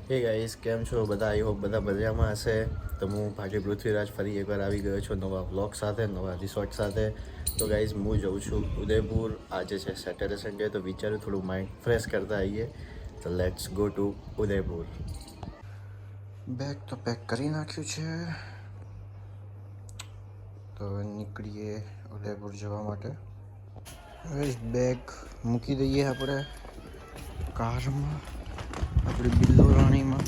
હે ગાઈસ, કેમ છો બધા? આઈ હોપ બધા મજામાં હશે. તો હું ભાટી પૃથ્વીરાજ ફરી એકવાર આવી ગયો છું નવા વ્લોગ સાથે, નવા રિસોર્ટ સાથે. તો ગાઈસ, હું જઉં છું ઉદયપુર. આજે છે સેટરડે સન્ડે, તો વિચાર્યું થોડું માઇન્ડ ફ્રેશ કરતા આવીએ. તો let's go to Udaipur. Bag તો પેક કરી નાખ્યું છે, તો નીકળીએ ઉદયપુર જવા માટે. બેગ મૂકી દઈએ આપણે કારમાં, આપણી બિલ્લો રાણીમાં.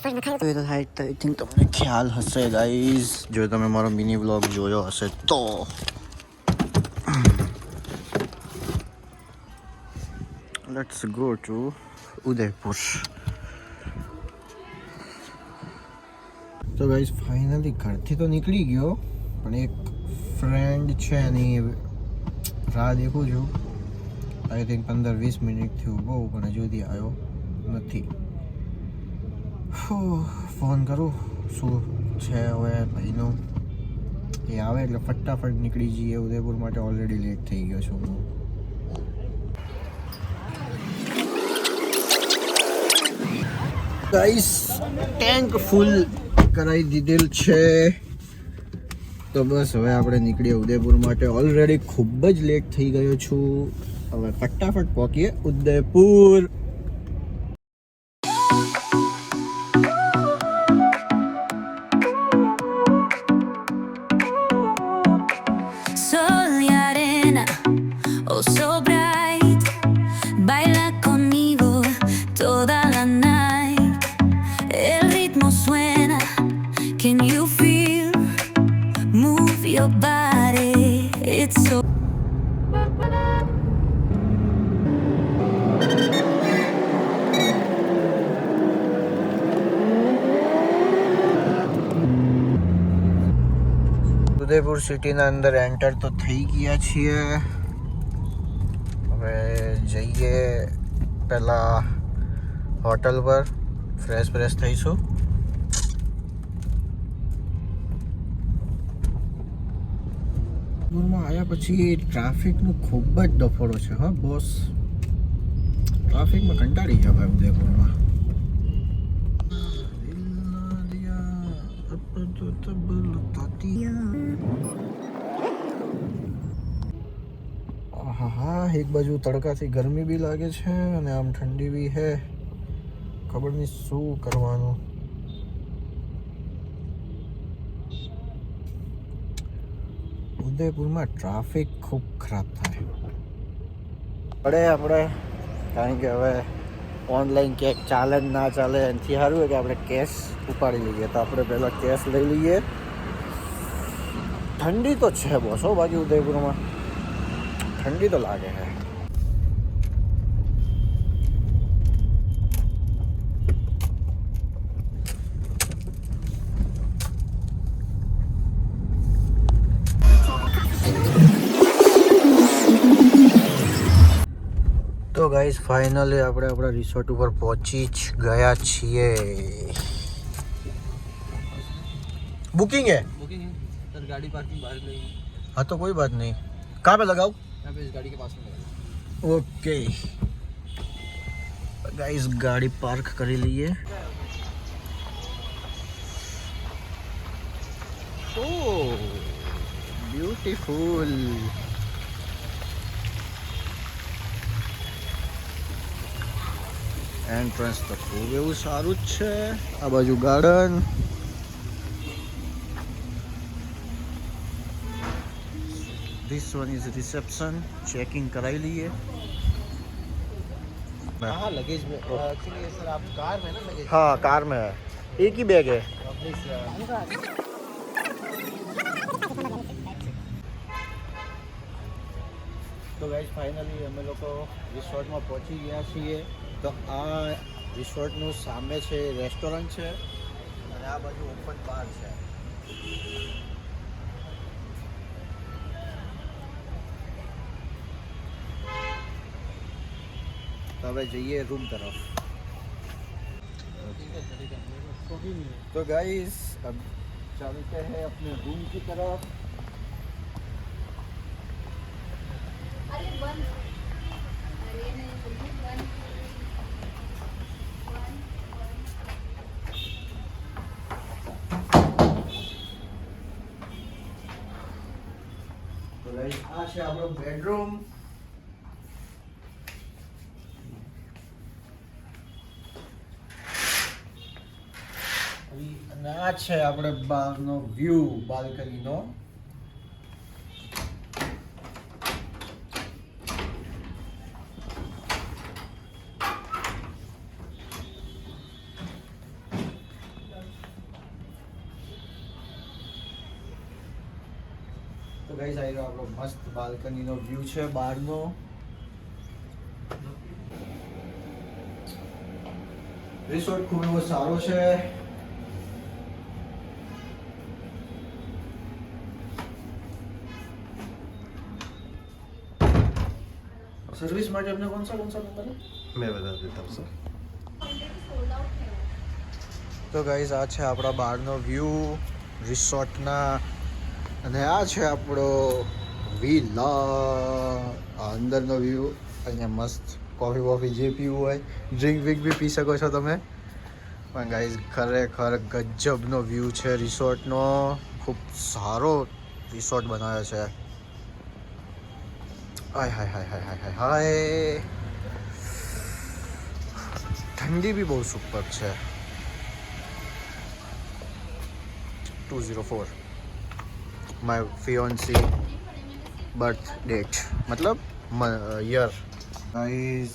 આઈ થિંક તમને ખ્યાલ હશે ગાઈઝ, જો તમે મારો મિની વ્લોગ જોયો હશે તો. Let's go to Udaipur. તો ગાઈઝ ફાઇનલી ઘરથી તો નીકળી ગયો, પણ એક ફ્રેન્ડ છે એની રાહ દેખું છું. આઈ થિંક 15-20 મિનિટથી ઊભો, પણ હજુ સુધી આવ્યો નથી. ફોન કરું શું છે હવે ભાઈનું, એ આવે એટલે ફટાફટ નીકળી જઈએ ઉદયપુર માટે. ઓલરેડી લેટ થઈ ગયો છું હું. ગાઈસ, ટેન્ક ફૂલ કરાવી દીધેલ છે, તો બસ હવે આપણે નીકળીએ ઉદયપુર માટે. ઓલરેડી ખૂબ જ લેટ થઈ ગયો છું. હવે ફટાફટ પહોંચીએ Udaipur. Sol y arena, oh so bright, baila conmigo toda la night. El ritmo suena, can you feel? Move your body, it's so. Udaipur સિટીના અંદર એન્ટર તો થઈ ગયા છીએ. હવે જઈએ પહેલાં હોટલ પર, ફ્રેશ થઈશું. ઉદયપુરમાં આવ્યા પછી ટ્રાફિકનો ખૂબ જ ડફોડો છે. હા બોસ, ટ્રાફિકમાં કંટાળી ગયા ભાઈ ઉદયપુરમાં. હા, એક બાજુ તડકાથી ગરમી બી લાગે છે અને આમ ઠંડી બી હે. ખબર નહીં શું કરવાનું. ઉદયપુરમાં ટ્રાફિક ખૂબ ખરાબ થાય પડે આપણે, કારણ કે હવે ઓનલાઈન ક્યાંક ચાલે જ ના ચાલે. એનાથી સારું હોય કે આપણે કેશ ઉપાડી લઈએ. તો આપણે પહેલાં કેશ લઈ લઈએ. ઠંડી તો છે બોસ હો, બાકી ઉદયપુરમાં ઠંડી તો લાગે છે. તો ગાઈઝ ફાઇનલી આપણે આપણા રિસોર્ટ ઉપર પહોંચી જ ગયા છીએ. बुकिंग है सर, गाड़ी पार्किंग बाहर नहीं है। हाँ तो कोई बात नहीं. कहाँ पे लगाऊँ? यहाँ पे इस गाड़ी के पास में लगा। ओके गाइस, गाड़ी पार्क કરી લઈએ. ઓહ બ્યુટીફુલ. એન્ટ્રન્સ તો ખૂબ એવું સારું જ છે. આ બાજુ garden. This one is reception. Checking कराई लिए. हाँ, लगेज में एक्चुअली सर आप कार में ना लगेज। हाँ कार में है, एक ही बैग है. તો ગાઈઝ ફાઇનલી અમે લોકો રિસોર્ટમાં પહોંચી ગયા છીએ. તો આ રિસોર્ટનું સામે છે રેસ્ટોરન્ટ છે અને આ બાજુ ઓપન બાર છે. तो अब जाइए रूम तरफ. तो गाइस अब चलते हैं अपने रूम की तरफ. છે આપણો બેડરૂમ. અને આ છે આપણે બહારનો વ્યૂ બાલ્કનીનો. તો ગાઈસ આ રહ્યો આપણો મસ્ત બાલ્કનીનો વ્યૂ છે બહારનો. રિસોર્ટ ખૂબ એવો સારો છે. सर्विस માટે अपने कौन सा नंबर है मैं बता देता हूँ सर. તો ગાઈઝ આ છે આપણા બહારનો વ્યૂ રિસોર્ટના. અને આ છે આપણો વિલા. આ અંદરનો વ્યૂ. અહીંયા મસ્ત કોફી વોફી જે પીવું હોય ડ્રિંક વિંક બી પી શકો છો તમે. પણ ગાઈઝ ખરેખર ગજબનો વ્યૂ છે રિસોર્ટનો. ખૂબ સારો રિસોર્ટ બનાવ્યો છે. હાય હાય હાય હાય હાય હાય હાય. ઠંડી બી બહુ સુપર છે. 204 my fiancé birth date मतलब યર. ગાઈસ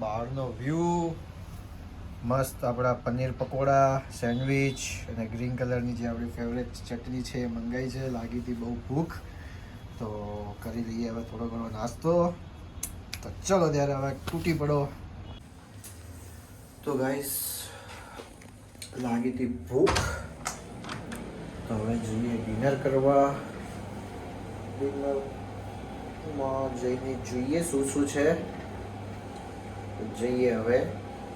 બહારનો વ્યૂ મસ્ત. આપણા પનીર પકોડા સેન્ડવિચ અને ગ્રીન કલરની જે આપણી ફેવરેટ ચટણી છે એ મંગાઈ છે. લાગી હતી બહુ ભૂખ તો કરી લઈએ હવે થોડો ઘણો નાસ્તો. તો ચલો ત્યારે હવે તૂટી પડો. તો ગાઈસ લાગી હતી ભૂખ તો હવે જઈએ ડિનર કરવા. ડિનરમાં જઈને જોઈએ શું શું છે. તો જઈએ હવે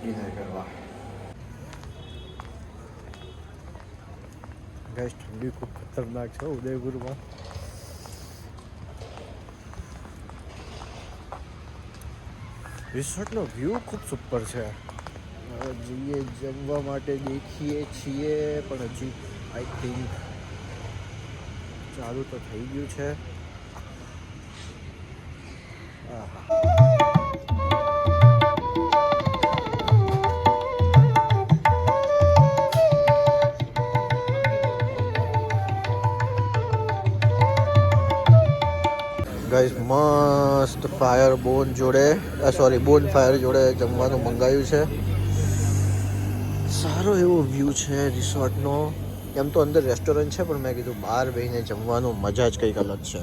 ડિનર કરવા. ગાઈસ ઠંડી ખૂબ ખતરનાક છે ઉદયપુરમાં. રિસોર્ટનો વ્યૂ ખૂબ સુપર છે. હવે જઈએ જમવા માટે દેખીએ છીએ પણ હજી આઈ થિંક ચાલુ તો થઈ ગયું છે. ગાઈસ મસ્ત ફાયર બોન જોડે બોન ફાયર જોડે જમવાનું મંગાવ્યું છે. સારો એવો વ્યૂ છે રિસોર્ટનો. એમ તો અંદર રેસ્ટોરન્ટ છે પણ મેં કીધું બહાર બેસીને જમવાનું મજા જ કંઈક અલગ છે.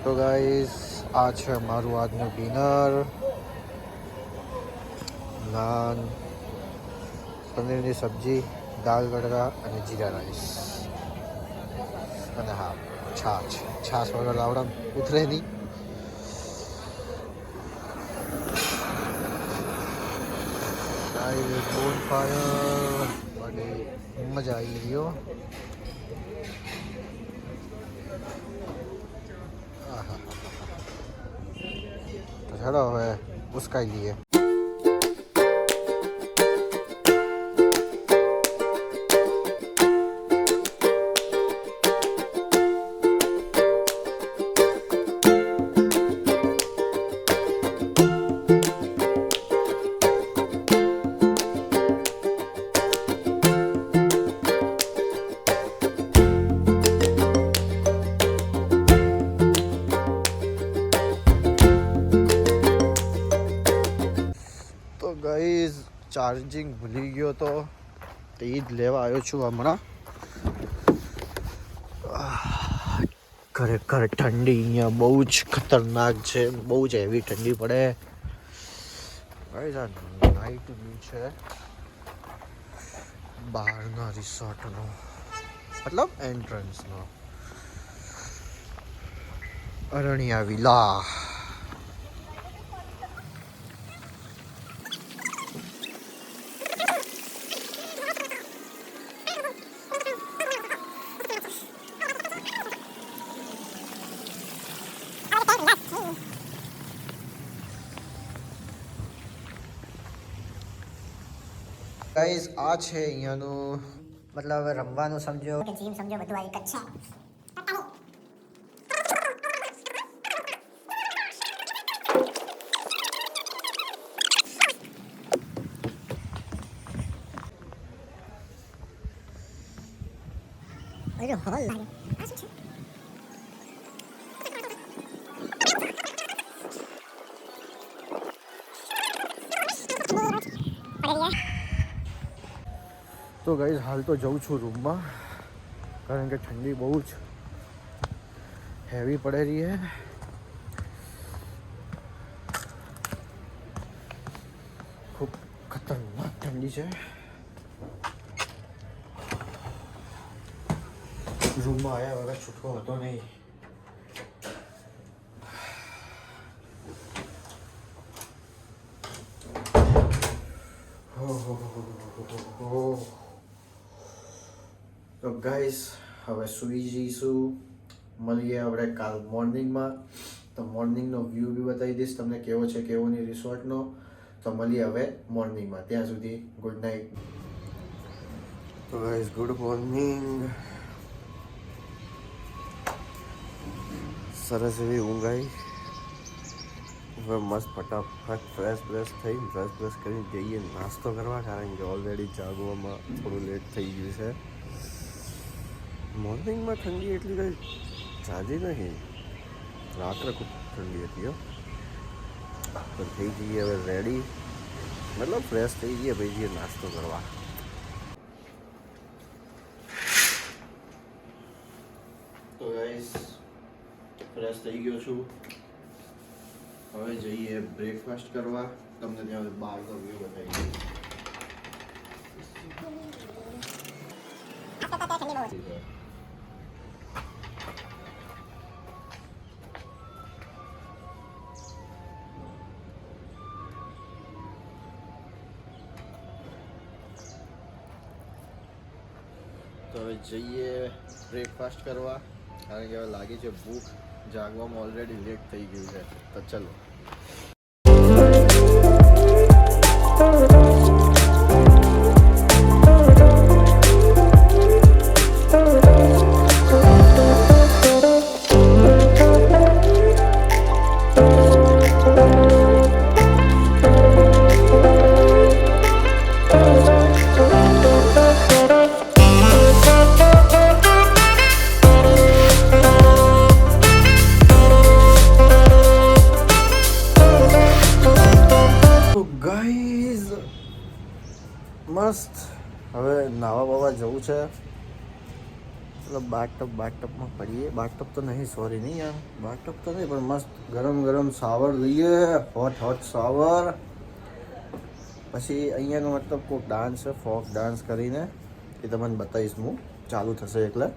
તો ગાઈસ આ છે મારું આજનું ડિનર. નાન, પનીરની સબ્જી, દાલ ગડરા અને જીરા રાઈસ. અને હા છાશ વગર લાવડા ઉતરે નહીં. બોન ફાયર અને મજા આવી ગયો. તો ચાલો હવે ઉસકાઈ લઈએ. ગાઈઝ ચાર્જિંગ ભૂલી ગયો તો એ જ લેવા આવ્યો છું હમણાં. ખરેખર ઠંડી અહીંયા બહુ જ ખતરનાક છે. બહુ જ હેવી ઠંડી પડે. ગાઈઝ આ નાઇટ વ્યૂ છે બહારના રિસોર્ટનો મતલબ એન્ટ્રન્સનો. અરણ્યા વિલા. ગાઈઝ આ છે અહીંયાનું મતલબ હવે રમવાનું સમજો કે જીમ સમજો બધું આ એક જ છે. અરે હોલ લાગે. આ શું છે? તો ગાઈઝ હાલ તો જઉં છું રૂમમાં, કારણ કે ઠંડી બહુ જ હેવી પડે રહી હે. ખૂબ ખતરનાક ઠંડી છે. રૂમમાં આવ્યા વગર છૂટકો હતો નહીં. તો ગાઈસ હવે સૂઈ જઈશું. મળીએ આપણે કાલ મોર્નિંગમાં. તો મોર્નિંગનો વ્યૂ બી બતાવી દઈશ તમને કેવો છે કેવો નહીં રિસોર્ટનો. તો મળીએ હવે મોર્નિંગમાં. ત્યાં સુધી ગુડ નાઇટ. તો ગાઈસ ગુડ મોર્નિંગ. સરસ એવી ઊંઘ આવી. હવે મસ્ત ફટાફટ ફ્રેશ થઈ બ્રશ કરીને જઈએ નાસ્તો કરવા, કારણ કે ઓલરેડી જાગવામાં થોડું લેટ થઈ ગયું છે. મોર્નિંગમાં ઠંડી એટલી કંઈ ઝાઝી નહીં, રાત્રે ખૂબ ઠંડી હતી. તો થઈ જઈએ હવે રેડી, મતલબ ફ્રેશ થઈ જઈએ ભાઈ, જઈએ નાસ્તો કરવા. તો ગાઈસ ફ્રેશ થઈ ગયો છું. હવે જઈએ બ્રેકફાસ્ટ કરવા. તમને ત્યાં બહારનો વ્યૂ બતાવી દઈશ. તો હવે જઈએ બ્રેકફાસ્ટ કરવા, કારણ કે હવે લાગી છે ભૂખ. જાગવામાં ઓલરેડી લેટ થઈ ગયું છે. તો ચલો. મસ્ત હવે નાવા બાવા જવું છે. મતલબ બાથટબમાં પડીએ. બાથટબ તો નહીં, સોરી નહીં યાર, બાથટબ તો નહીં, પણ મસ્ત ગરમ શાવર લઈએ, હોટ શાવર. પછી અહીંયાનો મતલબ કોઈક ડાન્સ છે, ફોક ડાન્સ કરીને, એ તમને બતાવીશ હું, ચાલુ થશે એટલે.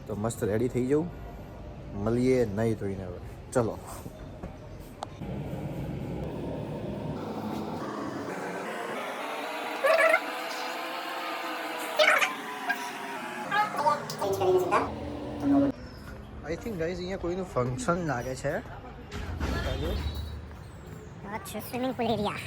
તો મસ્ત રેડી થઈ જાઉં. મળીએ નહીં ધોઈને હવે. ચલો. આઈ થિંક ગાઈઝ અહીંયા કોઈનું ફંક્શન લાગે છે. અચ્છા, સ્વિમિંગ પુલ એરિયા.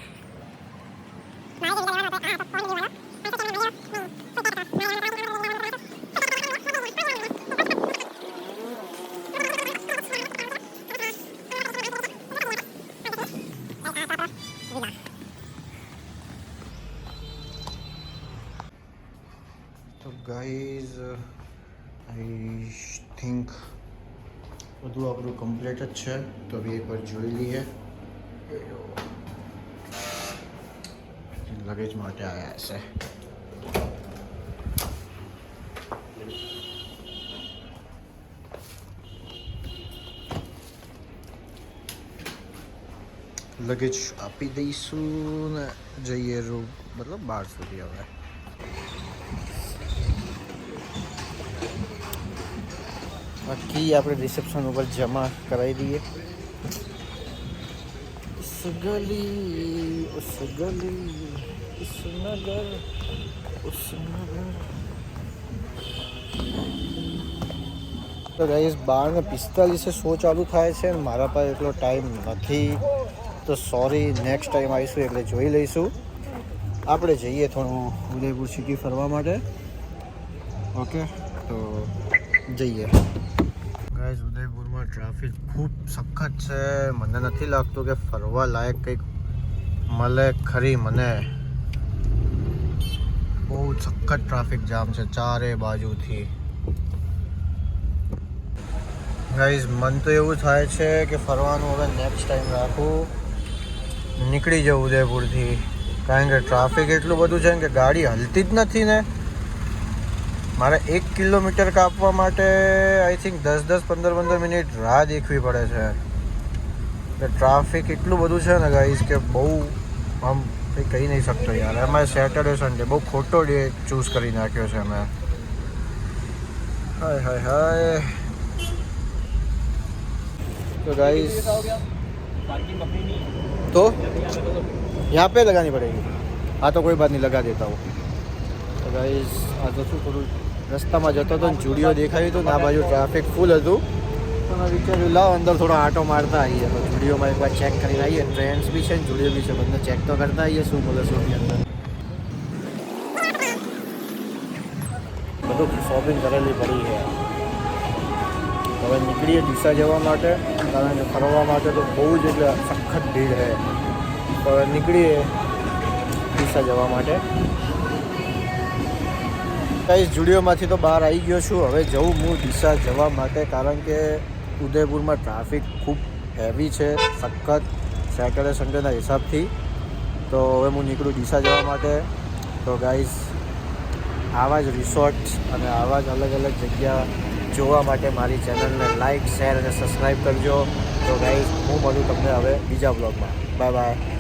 તો ગાઈઝ આઈ થિંક બધું આપણું કમ્પ્લીટ જ છે. તો હવે એકવાર જોઈ લઈએ. લગેજ માટે આવ્યા હશે. લગેજ આપી દઈશું ને જઈએ રૂમ, મતલબ 12 સુધી. હવે બાકી આપણે રિસેપ્શન ઉપર જમા કરાવી દઈએ. ઉસ ગલી ઉસ નગર તો ગાઈસ 12:45 શો ચાલુ થાય છે. મારા પાસે એટલો ટાઈમ નથી, તો સોરી. નેક્સ્ટ ટાઈમ આવીશું એટલે જોઈ લઈશું. આપણે જઈએ થોડું ઉદયપુર સિટી ફરવા માટે. ઓકે, તો જઈએ. ગાઈઝ, ઉદયપુરમાં ટ્રાફિક ખૂબ સખત છે. મને નથી લાગતું કે ફરવા લાયક કંઈક મળે ખરી મને. બહુ સખત ટ્રાફિક જામ છે ચારે બાજુથી. ગાઈઝ, મન તો એવું થાય છે કે ફરવાનું હવે નેક્સ્ટ ટાઈમ રાખું, નીકળી જાઉં ઉદયપુરથી. કારણ કે ટ્રાફિક એટલું બધું છે કે ગાડી હલતી જ નથી ને. મારે 1 કિલોમીટર કાપવા માટે આઈ થિંક 10-15 મિનિટ રાહ દેખવી પડે છે. એટલે ટ્રાફિક એટલું બધું છે ને ગાઈઝ કે બહુ આમ કંઈ કહી નહીં શકતો યાર. એમાં સેટરડે સન્ડે બહુ ખોટો ડે ચૂઝ કરી નાખ્યો છે મેં. હાય હાય હાય. तो गाइस, तो यहाँ पे लगानी पड़ेगी. हाँ, तो कोई बात नहीं, लगा देता हूँ. तो गाइस, આ તો શું થોડું રસ્તામાં જતો હતો ને જુડિયો દેખાયું હતું ને આ બાજુ ટ્રાફિક ફૂલ હતું, તો મેં વિચાર્યું લાવ અંદર થોડો આંટો મારતા આવીએ. તો જુડિયોમાં એકવાર ચેક કરીને આવીએ. ટ્રેન્ડ્સ બી છે ને જુડિયો બી છે, બંને ચેક તો કરતા આવીએ શું બોલે શોની અંદર. બધું શોપિંગ કરેલી પડી છે. હવે નીકળીએ ડીસા જવા માટે, કારણ કે ફરવા માટે તો બહુ જ એટલે સખત ભીડ છે. તો હવે નીકળીએ ડીસા જવા માટે. કઈ જુડિયોમાંથી તો બહાર આવી ગયો છું. હવે જવું હું ડીસા જવા માટે, કારણ કે ઉદયપુરમાં ટ્રાફિક ખૂબ હેવી છે, સખત સેટરડે સન્ડેના હિસાબથી. તો હવે હું નીકળું ડીસા જવા માટે. તો ગાઈઝ, આવા જ રિસોર્ટ અને આવા જ અલગ અલગ જગ્યા જોવા માટે મારી ચેનલને લાઇક, શેર અને સબસ્ક્રાઈબ કરજો. તો ગાઈઝ, હું મળું તમને હવે બીજા બ્લોગમાં. Bye bye.